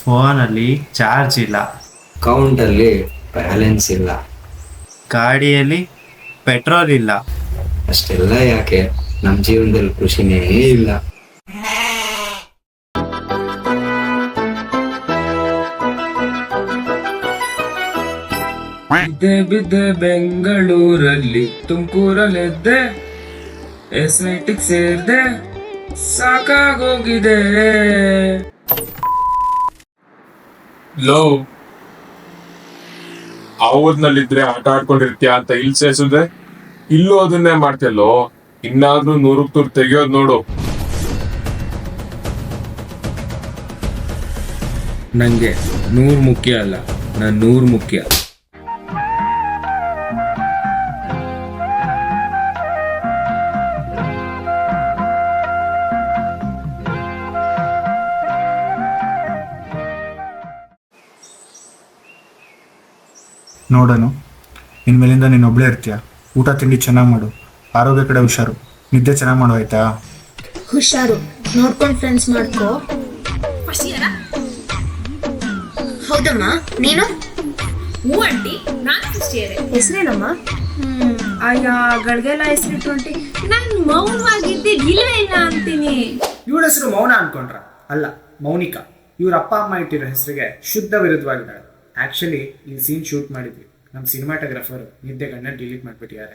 ಫೋನಲ್ಲಿ ಚಾರ್ಜ್ ಇಲ್ಲ, ಅಕೌಂಟಲ್ಲಿ ಬ್ಯಾಲೆನ್ಸ್ ಇಲ್ಲ, ಗಾಡಿಯಲ್ಲಿ ಪೆಟ್ರೋಲ್ ಇಲ್ಲ. ಅಷ್ಟೆಲ್ಲ ಯಾಕೆ, ನಮ್ಮ ಜೀವನದಲ್ಲಿ ಖುಷಿನೇ ಇಲ್ಲ. ಬಿದ್ದೆ ಬಿದ್ದೆ ಬೆಂಗಳೂರಲ್ಲಿ, ತುಮಕೂರಲ್ಲಿದ್ದೆ, ಎಸ್ಐಟಿಗೆ ಸೇರ್ದೆ, ಸಾಕಾಗೋಗಿದೆ. ಲೋ, ಆ ಊರ್ನಲ್ಲಿದ್ರೆ ಆಟ ಆಡ್ಕೊಂಡಿರ್ತೀಯ ಅಂತ ಇಲ್ಲಿ ಸೇರ್ಸಿದ್ರೆ ಇಲ್ಲೂ ಅದನ್ನೇ ಮಾಡ್ತಿಯಲ್ಲೋ. ಇನ್ನಾದ್ರೂ 100ಕ್ಕೆ 100 ತೆಗಿಯೋದ್ ನೋಡು. ನಂಗೆ 100 ಮುಖ್ಯ ಅಲ್ಲ, ನಾನು 100 ಮುಖ್ಯ. ನೋಡೋಣ, ಇನ್ಮೇಲಿಂದ ನೀನು ಒಬ್ಳೇ ಇರ್ತೀಯ. ಊಟ ತಿಂಡಿ ಚೆನ್ನಾಗಿ ಮಾಡು, ಆರೋಗ್ಯ ಕಡೆ ಹುಷಾರು, ನಿದ್ದೆ ಚೆನ್ನಾಗಿ ಮಾಡು, ಆಯ್ತಾ? ಹುಷಾರು, ನೋಡ್ಕೊಂಡು ಫ್ರೆಂಡ್ಸ್ ಮಾಡ್ಕೋ. ಹೌದಮ್ಮ, ನೀನು? ಹ್ಞೂ ಆಂಟಿ, ನಾನು ಖುಷಿಯರೇ. ಹೆಸರೇನಮ್ಮ? ಅಯ್ಯ, ಗಳಿಗೆಲ್ಲ ಹೆಸರಿಟ್ಟು ಆಂಟಿ, ನಾನು ಮೌನವಾಗಿದ್ದೆ ಇಲ್ಲವೇ ಇಲ್ಲ ಅಂತೀನಿ. ಇವಳ ಹೆಸರು ಮೌನ ಅನ್ಕೊಂಡ್ರ? ಅಲ್ಲ, ಮೌನಿಕಾ. ಇವ್ರ ಅಪ್ಪ ಅಮ್ಮ ಇಟ್ಟಿರೋ ಹೆಸರಿಗೆ ಶುದ್ಧ ವಿರುದ್ಧವಾಗಿದ್ದಾಳೆ. ಆಕ್ಚುಲಿ ಈ ಸೀನ್ ಶೂಟ್ ಮಾಡಿದ್ವಿ, ನಮ್ಮ ಸಿನಿಮಾಟೋಗ್ರಾಫರ್ ನಿದ್ದೆಗಣ್ಣ ಡಿಲೀಟ್ ಮಾಡ್ಬಿಟ್ಟಿದ್ದಾರೆ.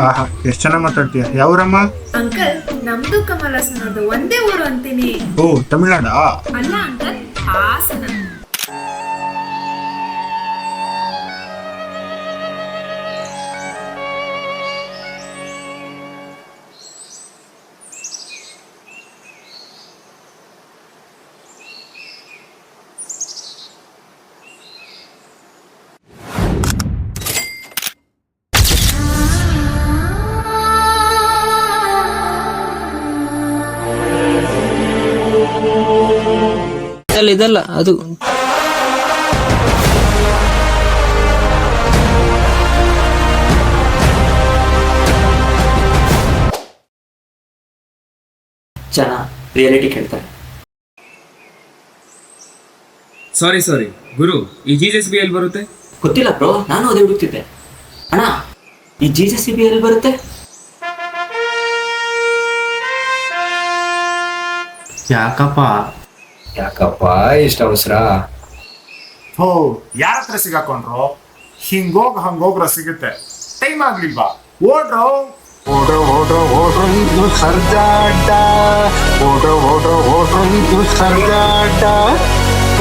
ಆಹಾ, ಎಷ್ಟು ಚೆನ್ನಾಗಿ ಮಾತಾಡ್ತೀಯ. ಯಾವೂರಮ್ಮ? ಅಂಕಲ್, ನಮ್ದು ಕಮಲಾಸನದು ಒಂದೇ ಊರು ಅಂತೀನಿ. ಓ, ತಮಿಳ್ನಾಡಾ? ಅಲ್ಲ ಅಂಕಲ್, ಹಾಸನ. ಇದಲ್ಲ ಅದು. ಜನ ರಿಯಾಲಿಟಿ ಕೇಳ್ತಾರೆ. ಸಾರಿ ಗುರು, ಈ ಜೀಸಸ್ ಬಿ ಎಲ್ಲಿ ಬರುತ್ತೆ? ಗೊತ್ತಿಲ್ಲ ಬ್ರೋ, ನಾನು ಅದೇ ಹುಡುಕ್ತಿದ್ದೆ. ಅಣ್ಣ, ಈ ಜೀಸಸ್ ಬಿ ಎಲ್ಲಿ ಬರುತ್ತೆ? ಯಾಕಪ್ಪ ಇಷ್ಟ ಅವಸರ? ಹೋ, ಯಾರ ಹತ್ರ ಸಿಗಾಕೊಂಡ್ರು? ಹಿಂಗೋಗ್ ಹಂಗೋಗ್ರ ಸಿಗುತ್ತೆ. ಟೈಮ್ ಆಗ್ಲಿಲ್ವಾ? ಓಡ್ರೋ ಓಡ್ರೋ ಓಡ್ರೋ ಓಡ್ರೋ, ಇದು ಸರ್ಜಾಟ. ಓಡ್ರೋ ಓಡ್ರೋ ಓಡ್ರೋ, ಇದು ಸರ್ಜಾಟ.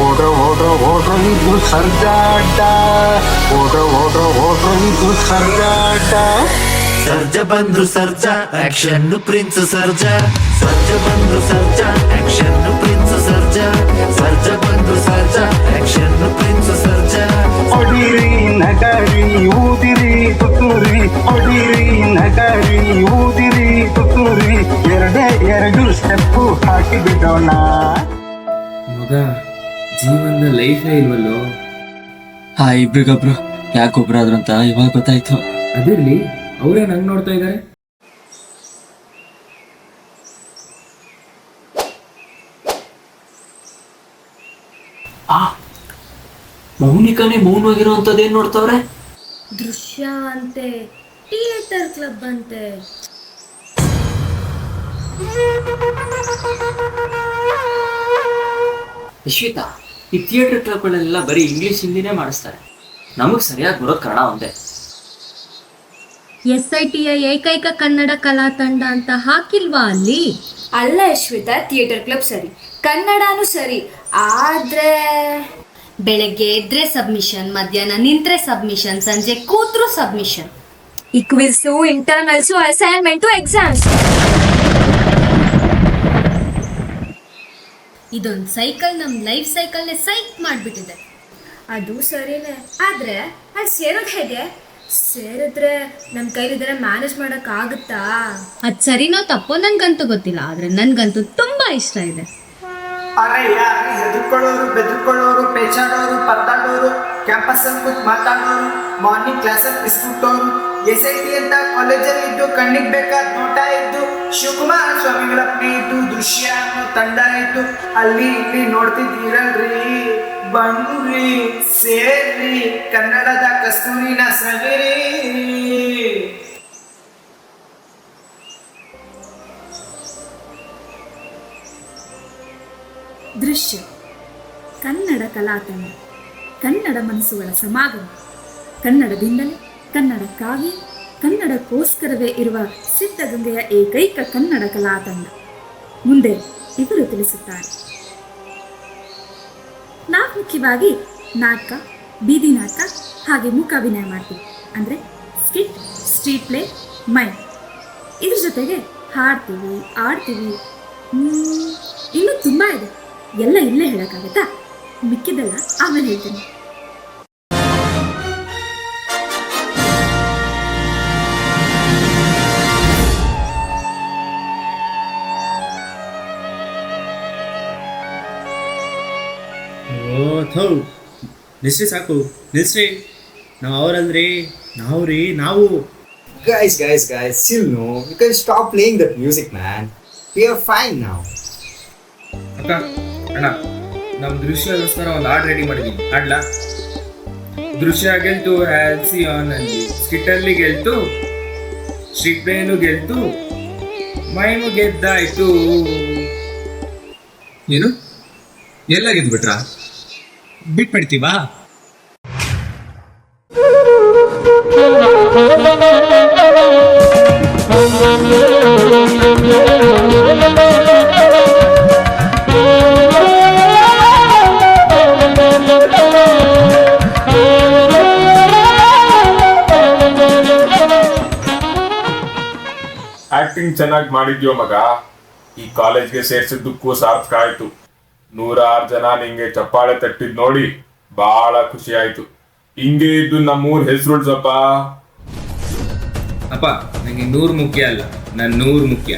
ಓಡ್ರೋ ಓಡ್ರೋ ಓಡ್ರೋ, ಇದು ಸರ್ಜಾಟ. ಓಡ್ರೋ ಓಡ್ರೋ ಓಡ್ರೋ, ಇದು ಸರ್ಜಾಟ. ಸರ್ಜ ಬಂದ್ರು ಸರ್ಜ, ಆಕ್ಷನ್ ಪ್ರಿನ್ಸ್ ಸರ್ಜ. ಸರ್ಜ ಬಂದ್ರು ಸರ್ಜ, ಆಕ್ಷನ್ ಪ್ರಿನ್ಸ್ ಸರ್ಜ. ಸರ್ಜ ಬಂದ್ರು ಸರ್ಜ, ಆಕ್ಷನ್ ಪ್ರಿನ್ಸ್ ಸರ್ಜ. ಹೊಡಿರಿ ನಗರಿ ಊದಿರಿ ತುತ್ತೂರಿ, ಹೊಡಿರಿ ನಗರಿ ಊದಿರಿ ತುತ್ತೂರಿ, ಎರಡು ಸ್ಟೆಪ್ಪು ಹಾಕಿ ಬಿಡೋಣ. ಮಗ, ಜೀವನದ ಲೈಫೇ ಇಲ್ವಲ್ಲೋ. ಇಬ್ರಿಗೊಬ್ರು ಯಾಕೊಬ್ರಾದ್ರು ಅಂತ ಇವಾಗ ಗೊತ್ತಾಯ್ತು. ಅದಿರ್ಲಿ, ಅವರೇ ನಂಗೆ ನೋಡ್ತಾ ಇದ್ದಾರೆ. ಮೌನಿಕಾನೇ ಮೌನವಾಗಿರೋ ಅಂತದೇನ್ ನೋಡ್ತಾವ್ರೆ? ದೃಶ್ಯ ಅಂತೆ, ಥಿಯೇಟರ್ ಕ್ಲಬ್ ಅಂತೆ. ಯಶ್ವಿತಾ, ಈ ಥಿಯೇಟರ್ ಕ್ಲಬ್ಗಳೆಲ್ಲ ಬರೀ ಇಂಗ್ಲಿಷ್ ಹಿಂದಿನೇ ಮಾಡಿಸ್ತಾರೆ. ನಮಗ್ ಸರಿಯಾಗಿ ಬರೋದು ಕನ್ನಡ ಒಂದೇ. SITಯ ಏಕೈಕ ಕನ್ನಡ ಕಲಾ ತಂಡ ಅಂತ ಹಾಕಿಲ್ವಾ ಅಲ್ಲಿ? ಅಲ್ಲ ಯಶ್ವಿತಾ, ಥಿಯೇಟರ್ ಕ್ಲಬ್ ಸರಿ, ಕನ್ನಡನೂ ಸರಿ, ಆದ್ರೆ ಬೆಳಗ್ಗೆ ಎದ್ರೆ ಸಬ್ಮಿಷನ್, ಮಧ್ಯಾಹ್ನ ನಿಂತ್ರೆ ಸಬ್ಮಿಷನ್, ಸಂಜೆ ಕೂತ್ರು ಸಬ್ಮಿಷನ್. ಈ ಕ್ವಿಝು, ಇಂಟರ್ನಲ್ಸು, ಅಸೈನ್ಮೆಂಟು, ಎಕ್ಸಾಮ್ಸ್. ಇದೊಂದು ಸೈಕಲ್ ನಮ್ಮ ಲೈಫ್ ಸೈಕಲ್ನೇ ಸೈಕ್ ಮಾಡಿಬಿಟ್ಟಿದೆ. ಅದು ಸರಿನೇ, ಆದ್ರೆ ಅಲ್ಲಿ ಸೇರೋದು ಹೇಗೆ? ಸೇರಿದ್ರೆ ನಮ್ಮ ಕೈಲಿದ್ರೆ ಮ್ಯಾನೇಜ್ ಮಾಡಕ್ ಆಗುತ್ತಾ? ಅದು ಸರಿನೋ ತಪ್ಪೋ ನನ್ಗಂತೂ ಗೊತ್ತಿಲ್ಲ, ಆದ್ರೆ ನನ್ಗಂತೂ ತುಂಬಾ ಇಷ್ಟ ಇದೆ. ಅರೆ ಯಾರು ಎದುರ್ಕೊಳ್ಳೋರು, ಬೆದರ್ಕೊಳ್ಳೋರು, ಪೇಚಾಡೋರು, ಪದ್ದಾಡೋರು ಕ್ಯಾಂಪಸ್ ಅಲ್ಲಿ ಕೂತ್ ಮಾತಾಡೋರು, ಮಾರ್ನಿಂಗ್ ಕ್ಲಾಸಲ್ಲಿ ಬಿಸ್ಕುಟ್ಟೋರು, SIT ಅಂತ ಕಾಲೇಜಲ್ಲಿ ಇದ್ದು ಕಣ್ಣಿಗೆ ಬೇಕಾದ ನೋಟ ಇದ್ದು, ಶಿವಕುಮಾರ ಸ್ವಾಮಿಗಳ ಅಪ್ಪಣೆ ಇದ್ದು, ದೃಶ್ಯ ಅನ್ನೋ ತಂಡ ಇದ್ದು, ಅಲ್ಲಿ ಇಲ್ಲಿ ನೋಡ್ತಿದ್ದೀರಲ್ರಿ, ಬನ್ರಿ ಸೇರ್ರಿ, ಕನ್ನಡದ ಕಸ್ತೂರಿನ ಸವಿರಿ. ದೃಶ್ಯ ಕನ್ನಡ ಕಲಾತಂಡ, ಕನ್ನಡ ಮನಸ್ಸುಗಳ ಸಮಾಗಮ, ಕನ್ನಡದಿಂದಲೇ ಕನ್ನಡಕ್ಕಾಗಿ ಕನ್ನಡಕ್ಕೋಸ್ಕರವೇ ಇರುವ ಸಿದ್ಧಗಂಗೆಯ ಏಕೈಕ ಕನ್ನಡ ಕಲಾತಂಡ. ಮುಂದೆ ಇವರು ತಿಳಿಸುತ್ತಾರೆ. ನಾವು ಮುಖ್ಯವಾಗಿ ನಾಟಕ, ಬೀದಿ ನಾಟಕ ಹಾಗೆ ಮೂಕಾಭಿನಯ ಮಾಡ್ತೀವಿ. ಅಂದರೆ ಸ್ಕಿಟ್, ಸ್ಟ್ರೀಟ್ ಪ್ಲೇ, ಮೈಮ್. ಇದ್ರ ಜೊತೆಗೆ ಹಾಡ್ತೀವಿ, ಆಡ್ತೀವಿ, ಇನ್ನೂ ತುಂಬ ಇದೆ. ಎಲ್ಲ ಇಲ್ಲೇ ಹೇಳೋಕ್ಕಾಗತ್ತಾ? ಮಿಕ್ಕಿದೆಲ್ಲ ಆಮೇಲೆ ಹೇಳ್ತೀನಿ. ನಿಲ್ಸ್ರಿ ಸಾಕು, ನಿಲ್ಸ್ರಿ. ನಾವು ಅವರಲ್ರಿ, ನಾವು. Guys, chill, no. You can stop playing that music, man. We are fine now. ಅಕ್ಕ ಅಣ್ಣ, ನಮ್ಮ ದೃಶ್ಯಗೋಸ್ಕರ ಒಂದು ಹಾಡು ರೆಡಿ ಮಾಡಿದ್ದೀನಿ, ಹಾಡ್ಲಾ? ದೃಶ್ಯ ಗೆಲ್ತು ಆಲ್ಸಿಯಾನ್ ಅಲ್ಲಿ, ಸ್ಕಿಟ್ಟಲ್ಲಿ ಗೆಲ್ತು, ಸ್ಟ್ರೀಟ್ ಪ್ಲೇನು ಗೆಲ್ತು, ಮೈಮು ಗೆದ್ದಾಯ್ತು. ಏನು ಎಲ್ಲ ಗೆದ್ಬಿಟ್ರಾ? ಬಿಟ್ಬಿಡ್ತೀವಾ? ಆಕ್ಟಿಂಗ್ ಚೆನ್ನಾಗಿ ಮಾಡಿದ್ಯೋ ಮಗ. ಈ ಕಾಲೇಜ್ಗೆ ಸೇರ್ಸಿದ್ದಕ್ಕೂ ಸಾರ್ಥಕ ಆಯ್ತು. 106 ಜನ ನಿಂಗೆ ಚಪ್ಪಾಳೆ ತಟ್ಟಿದ್ ನೋಡಿ ಬಹಳ ಖುಷಿ ಆಯ್ತು. ಹಿಂಗೆ ಇದ್ದು ನಮ್ಮೂರ್ ಹೆಸರುಳ್ಸಪ್ಪ. ಅಪ್ಪ, ನನಗೆ 100 ಮುಖ್ಯ ಅಲ್ಲ, ನನ್ನ 100 ಮುಖ್ಯ.